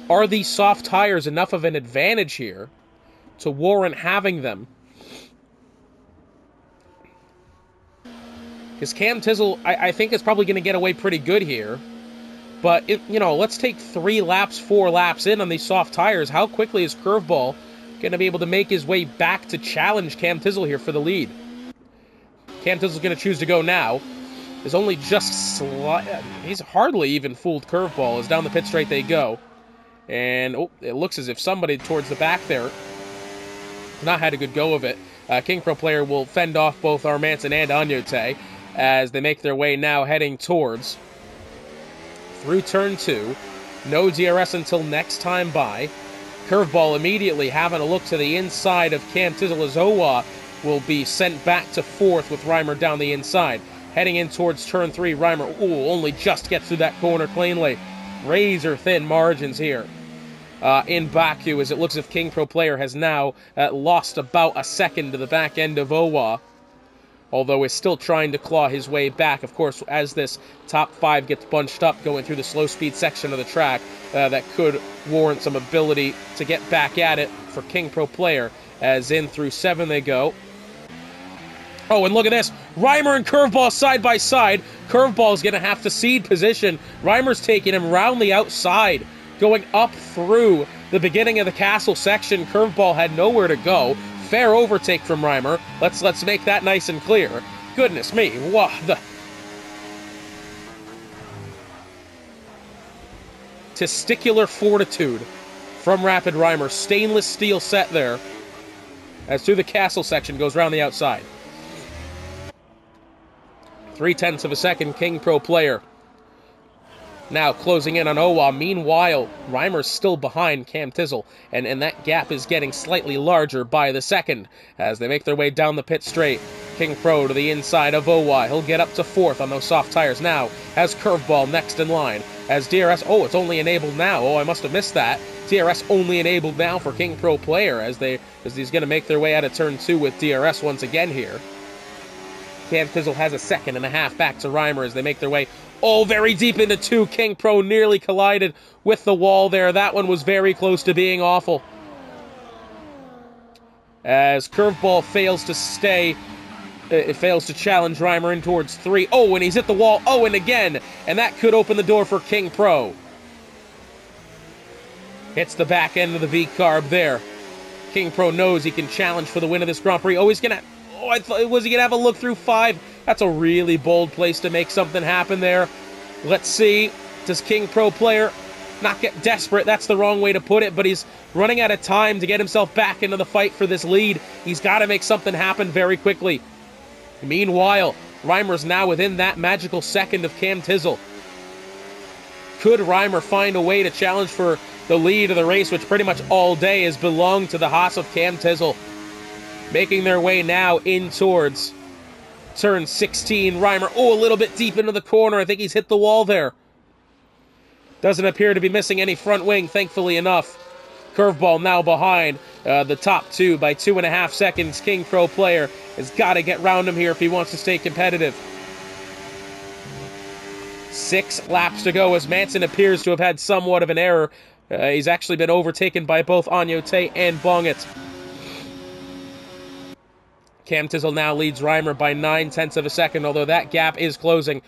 are these soft tires enough of an advantage here to warrant having them? Because Cam Tizzle, I think, is probably going to get away pretty good here. But, let's take 3 laps, 4 laps in on these soft tires. How quickly is Curveball going to be able to make his way back to challenge Cam Tizzle here for the lead? Cam Tizzle's going to choose to go now. is only just he's hardly even fooled Curveball as down the pit straight they go. And, oh, it looks as if somebody towards the back there not had a good go of it. King Pro Player will fend off both Armanson and Anyote as they make their way now heading towards through turn 2. No DRS until next time by. Curveball immediately having a look to the inside of Cam Tizzle as Owa will be sent back to 4th with Reimer down the inside. Heading in towards turn 3, Reimer, only just gets through that corner cleanly. Razor thin margins here in Baku, as it looks as if King Pro Player has now lost about a second to the back end of Owa, although is still trying to claw his way back. Of course, as this top 5 gets bunched up going through the slow speed section of the track, that could warrant some ability to get back at it for King Pro Player, as in through 7 they go. Oh, and look at this. Reimer and Curveball side by side. Curveball's going to have to cede position. Reimer's taking him round the outside, going up through the beginning of the castle section. Curveball had nowhere to go. Fair overtake from Reimer. Let's make that nice and clear. Goodness me. What the... Testicular fortitude from Rapid Reimer. Stainless steel set there. As through the castle section goes round the outside. 0.3 of a second, King Pro Player. Now closing in on Owa. Meanwhile, Reimer's still behind Cam Tizzle, and that gap is getting slightly larger by the second as they make their way down the pit straight. King Pro to the inside of Owa. He'll get up to 4th on those soft tires now. Has Curveball next in line. As DRS, it's only enabled now. Oh, I must have missed that. DRS only enabled now for King Pro Player as he's going to make their way out of turn 2 with DRS once again here. Cam Tizzle has a 1.5 seconds back to Reimer as they make their way very deep into 2. King Pro nearly collided with the wall there. That one was very close to being awful. As Curveball fails to stay, it fails to challenge Reimer in towards 3. And he's hit the wall. And again. And that could open the door for King Pro. Hits the back end of the V-carb there. King Pro knows he can challenge for the win of this Grand Prix. He's going to... was he going to have a look through 5? That's a really bold place to make something happen there. Let's see. Does King Pro Player not get desperate? That's the wrong way to put it, but he's running out of time to get himself back into the fight for this lead. He's got to make something happen very quickly. Meanwhile, Reimer's now within that magical second of Cam Tizzle. Could Reimer find a way to challenge for the lead of the race, which pretty much all day has belonged to the Haas of Cam Tizzle? Making their way now in towards turn 16. Reimer, a little bit deep into the corner. I think he's hit the wall there. Doesn't appear to be missing any front wing, thankfully enough. Curveball now behind the top 2 by 2.5 seconds. King Pro Player has got to get round him here if he wants to stay competitive. 6 laps to go as Manson appears to have had somewhat of an error. He's actually been overtaken by both Anyote and Bonget. Cam Tizzle now leads Reimer by 0.9 of a second, although that gap is closing.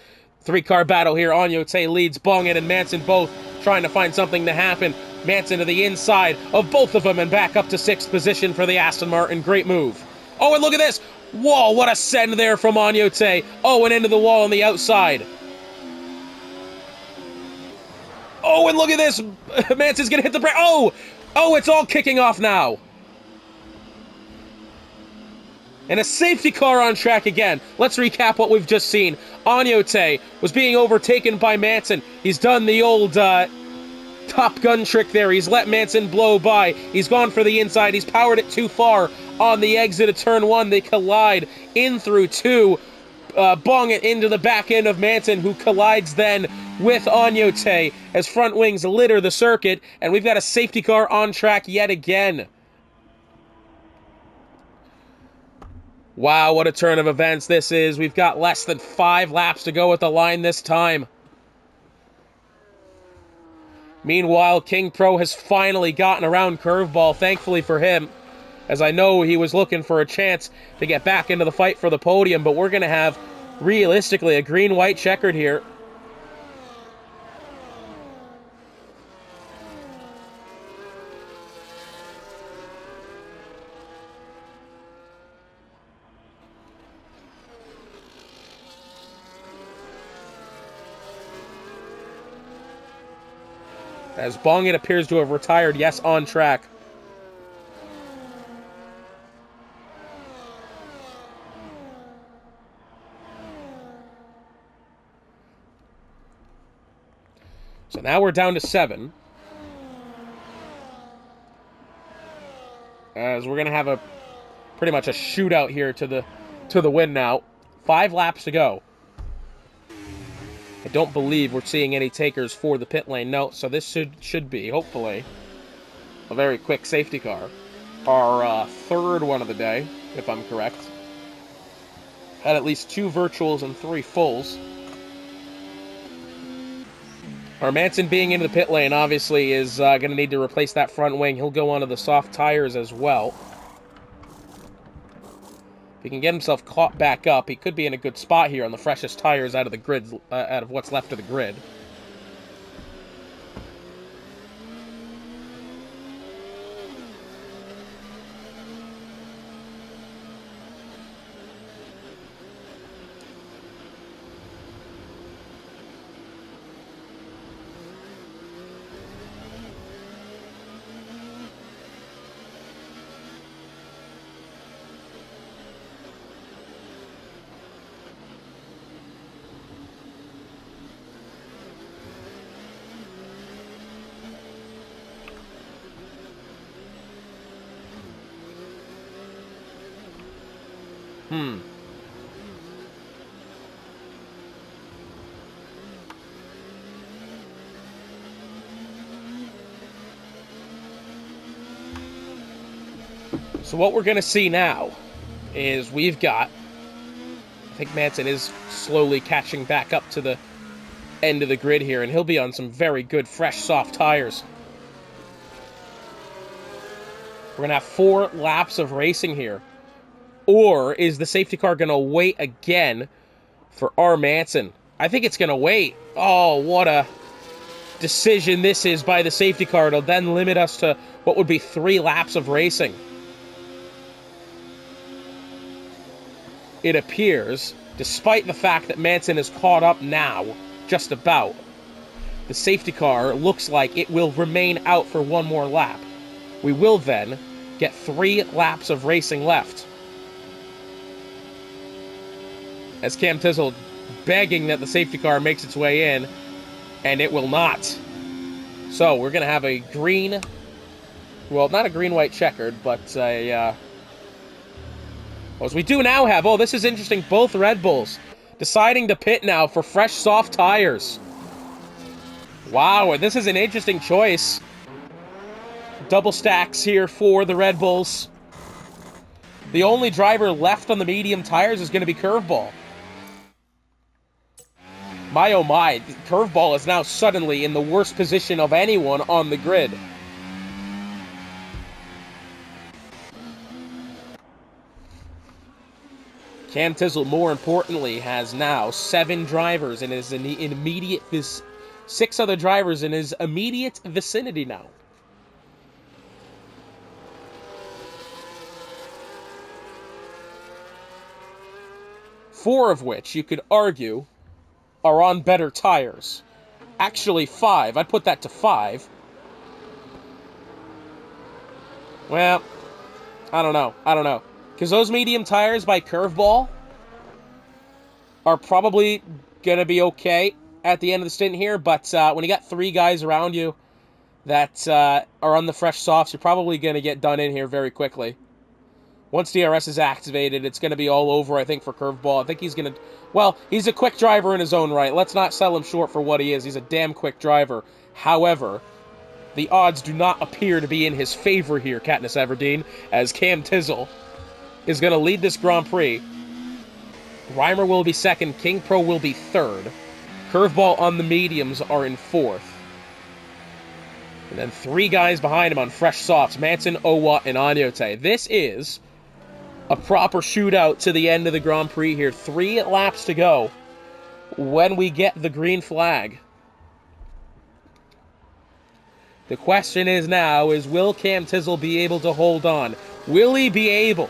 3-car battle here. Anyote leads Bonget and Manson both trying to find something to happen. Manson to the inside of both of them and back up to 6th position for the Aston Martin. Great move. And look at this. Whoa, what a send there from Anyote. And into the wall on the outside. And look at this. Manson's going to hit the brake. It's all kicking off now. And a safety car on track again. Let's recap what we've just seen. Anyote was being overtaken by Manson. He's done the old Top Gun trick there. He's let Manson blow by. He's gone for the inside. He's powered it too far on the exit of turn 1. They collide in through 2. Bong it into the back end of Manson, who collides then with Anyote as front wings litter the circuit. And we've got a safety car on track yet again. Wow, what a turn of events this is. We've got less than 5 laps to go at the line this time. Meanwhile, King Pro has finally gotten around Curveball, thankfully for him, as I know he was looking for a chance to get back into the fight for the podium, but we're going to have, realistically, a green-white checkered here. As Bong, it appears to have retired, yes, on track. So now we're down to 7. As we're going to have a pretty much a shootout here to the win now. 5 laps to go. I don't believe we're seeing any takers for the pit lane. No, so this should be, hopefully, a very quick safety car. Our third one of the day, if I'm correct. Had at least 2 virtuals and 3 fulls. Our Manson being into the pit lane, obviously, is going to need to replace that front wing. He'll go onto the soft tires as well. If he can get himself caught back up, he could be in a good spot here on the freshest tires out of the grid, out of what's left of the grid. So what we're going to see now is we've got, I think Manson is slowly catching back up to the end of the grid here, and he'll be on some very good, fresh, soft tires. We're going to have 4 laps of racing here. Or is the safety car going to wait again for our Manson? I think it's going to wait. Oh, what a decision this is by the safety car to then limit us to what would be 3 laps of racing. It appears, despite the fact that Manson is caught up now, just about, the safety car looks like it will remain out for 1 more lap. We will then get 3 laps of racing left. As Cam Tizzle begging that the safety car makes its way in, and it will not. So we're going to have a green, well, not a green-white checkered, but a, as we do now have, oh, this is interesting, both Red Bulls deciding to pit now for fresh, soft tires. Wow, this is an interesting choice. Double stacks here for the Red Bulls. The only driver left on the medium tires is going to be Curveball. My oh my, Curveball is now suddenly in the worst position of anyone on the grid. Cam Tizzle, more importantly, has now 7 drivers and is in immediate 6 other drivers in his immediate vicinity now. Four of which you could argue are on better tires. Actually, 5. I'd put that to 5. Well, I don't know. Because those medium tires by Curveball are probably going to be okay at the end of the stint here, but when you got 3 guys around you that are on the fresh softs, you're probably going to get done in here very quickly. Once DRS is activated, it's going to be all over, I think, for Curveball. I think he's going to... Well, he's a quick driver in his own right. Let's not sell him short for what he is. He's a damn quick driver. However, the odds do not appear to be in his favor here, Katniss Everdeen, as Cam Tizzle is going to lead this Grand Prix. Reimer will be second. King Pro will be third. Curveball on the mediums are in fourth. And then 3 guys behind him on fresh softs. Manson, Owa, and Anyote. This is a proper shootout to the end of the Grand Prix here. 3 laps to go when we get the green flag. The question is now is, will Cam Tizzle be able to hold on? Will he be able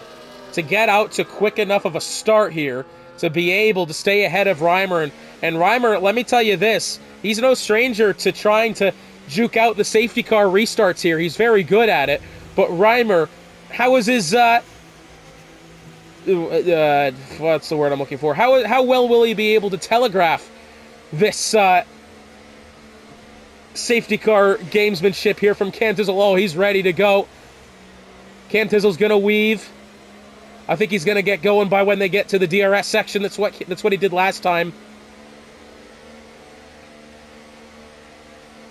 to get out to quick enough of a start here to be able to stay ahead of Reimer? And Reimer, let me tell you this, he's no stranger to trying to juke out the safety car restarts here. He's very good at it. But Reimer, how is his, what's the word I'm looking for? How well will he be able to telegraph this, safety car gamesmanship here from Cam Tizzle? Oh, he's ready to go. Cam Tizzle's gonna weave. I think he's gonna get going by when they get to the DRS section. That's what he did last time.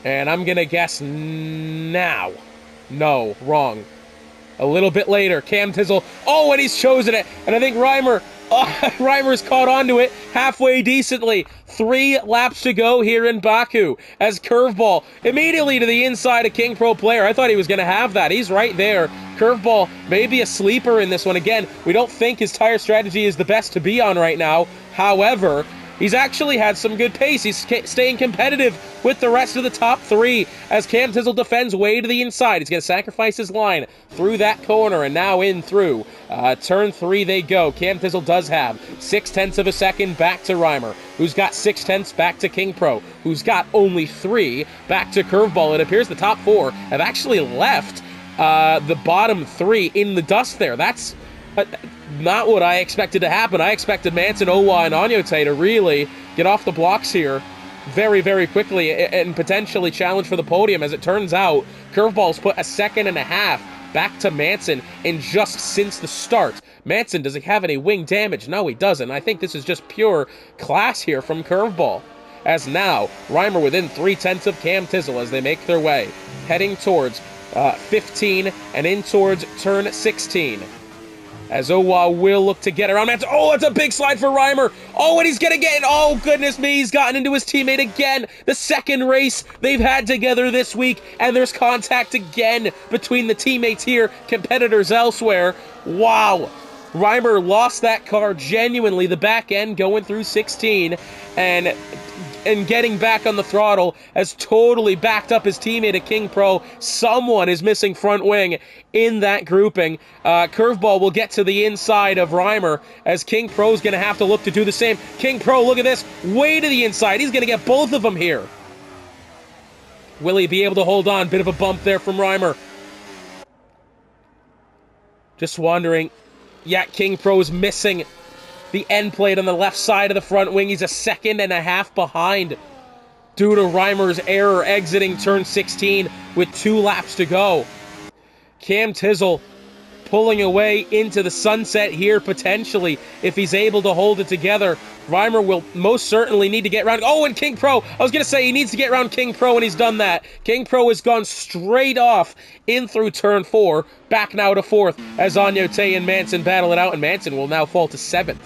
And I'm gonna guess now. No, wrong. A little bit later, Cam Tizzle. Oh, and he's chosen it. And I think Reimer's caught onto it halfway decently. 3 laps to go here in Baku as Curveball immediately to the inside of King Pro player. I thought he was going to have that. He's right there. Curveball maybe a sleeper in this one. Again, we don't think his tire strategy is the best to be on right now. However, he's actually had some good pace. He's staying competitive with the rest of the top 3 as Cam Tizzle defends way to the inside. He's going to sacrifice his line through that corner and now in through. Turn 3 they go. Cam Tizzle does have 0.6 of a second back to Reimer, who's got 0.6 back to King Pro, who's got only 3 back to Curveball. It appears the top 4 have actually left the bottom 3 in the dust there. That's not what I expected to happen. I expected Manson, Owa, and Onyote to really get off the blocks here very, very quickly and potentially challenge for the podium. As it turns out, Curveball's put 1.5 seconds back to Manson in just since the start. Manson, does he have any wing damage? No, he doesn't. I think this is just pure class here from Curveball. As now, Reimer within 0.3 of Cam Tizzle as they make their way, heading towards 15 and in towards turn 16. As Owa will look to get around Manson. Oh, it's a big slide for Reimer. Oh, and he's gonna get it. Oh, goodness me, he's gotten into his teammate again. The second race they've had together this week, and there's contact again between the teammates here, competitors elsewhere. Wow. Reimer lost that car genuinely, the back end going through 16, and getting back on the throttle has totally backed up his teammate at King Pro. Someone is missing front wing in that grouping. Curveball will get to the inside of Reimer as King Pro's going to have to look to do the same. King Pro, look at this, way to the inside. He's going to get both of them here. Will he be able to hold on? Bit of a bump there from Reimer. Just wondering. Yeah, King Pro's missing the end plate on the left side of the front wing. He's 1.5 seconds behind due to Reimer's error exiting turn 16 with 2 laps to go. Cam Tizzle pulling away into the sunset here potentially if he's able to hold it together. Reimer will most certainly need to get around. Oh, and King Pro. I was going to say he needs to get around King Pro, and he's done that. King Pro has gone straight off in through turn 4, back now to 4th as Onyote and Manson battle it out, and Manson will now fall to 7th.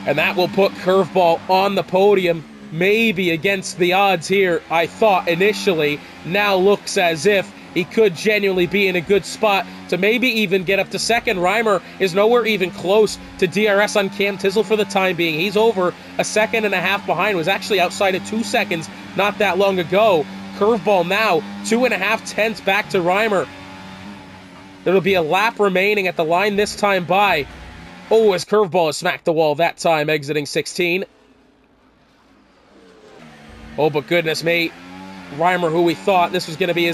And that will put Curveball on the podium, maybe against the odds here, I thought initially. Now looks as if he could genuinely be in a good spot to maybe even get up to 2nd. Reimer is nowhere even close to DRS on Cam Tizzle for the time being. He's over 1.5 seconds behind, was actually outside of 2 seconds not that long ago. Curveball now 2.5 back to Reimer. There'll be a lap remaining at the line this time by. Oh, as Curveball has smacked the wall that time, exiting 16. Oh, but goodness me. Reimer, who we thought this was going to be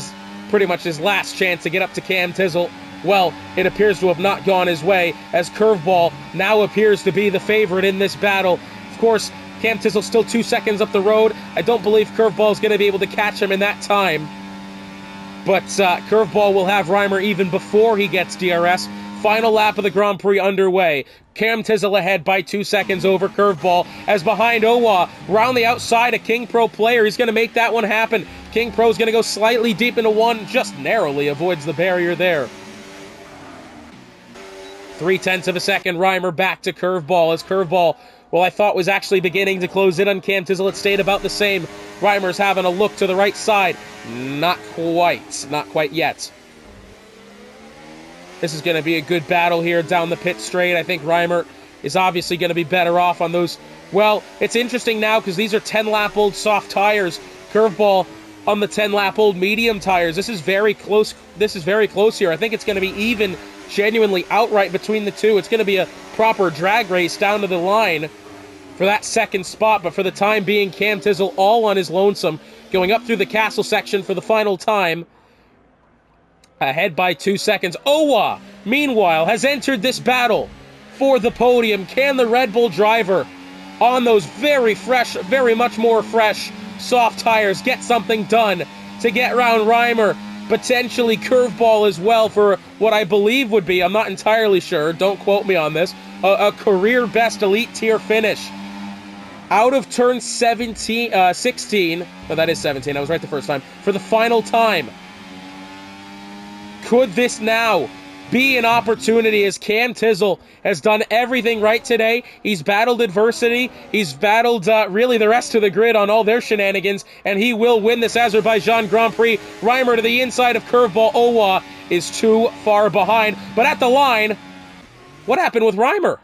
pretty much his last chance to get up to Cam Tizzle. Well, it appears to have not gone his way, as Curveball now appears to be the favorite in this battle. Of course, Cam Tizzle's still 2 seconds up the road. I don't believe Curveball is going to be able to catch him in that time. But Curveball will have Reimer even before he gets DRS. Final lap of the Grand Prix underway. Cam Tizzle ahead by 2 seconds over Curveball, as behind Owa, round the outside, a King Pro player. He's going to make that one happen. King Pro's going to go slightly deep into 1, just narrowly avoids the barrier there. 0.3 seconds, Reimer back to Curveball, as Curveball, well, I thought was actually beginning to close in on Cam Tizzle. It stayed about the same. Reimer's having a look to the right side. Not quite yet. This is going to be a good battle here down the pit straight. I think Reimer is obviously going to be better off on those. Well, it's interesting now because these are 10-lap-old soft tires. Curveball on the 10-lap-old medium tires. This is very close. This is very close here. I think it's going to be even, genuinely outright between the two. It's going to be a proper drag race down to the line. for that second spot, but for the time being, Cam Tizzle all on his lonesome, going up through the castle section for the final time, ahead by 2 seconds. Owa, meanwhile, has entered this battle for the podium. Can the Red Bull driver, on those very fresh, very much more fresh, soft tires, get something done to get around Reimer? Potentially curveball as well for what I believe would be, I'm not entirely sure, don't quote me on this, a career best elite tier finish. Out of turn 16, no, that is 17, I was right the first time, for the final time. Could this now be an opportunity, as Cam Tizzle has done everything right today? He's battled adversity, he's battled really the rest of the grid on all their shenanigans, and he will win this Azerbaijan Grand Prix. Reimer to the inside of curveball. Owa is too far behind, but at the line, what happened with Reimer?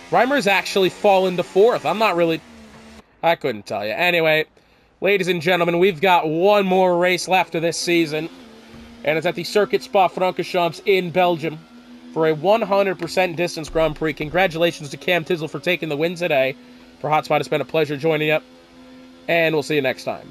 Reimer's actually fallen to 4th. I couldn't tell you. Anyway, ladies and gentlemen, we've got one more race left of this season, and it's at the Circuit Spa-Francorchamps in Belgium for a 100% distance Grand Prix. Congratulations to Cam Tizzle for taking the win today. For Hotspot, it's been a pleasure joining you, and we'll see you next time.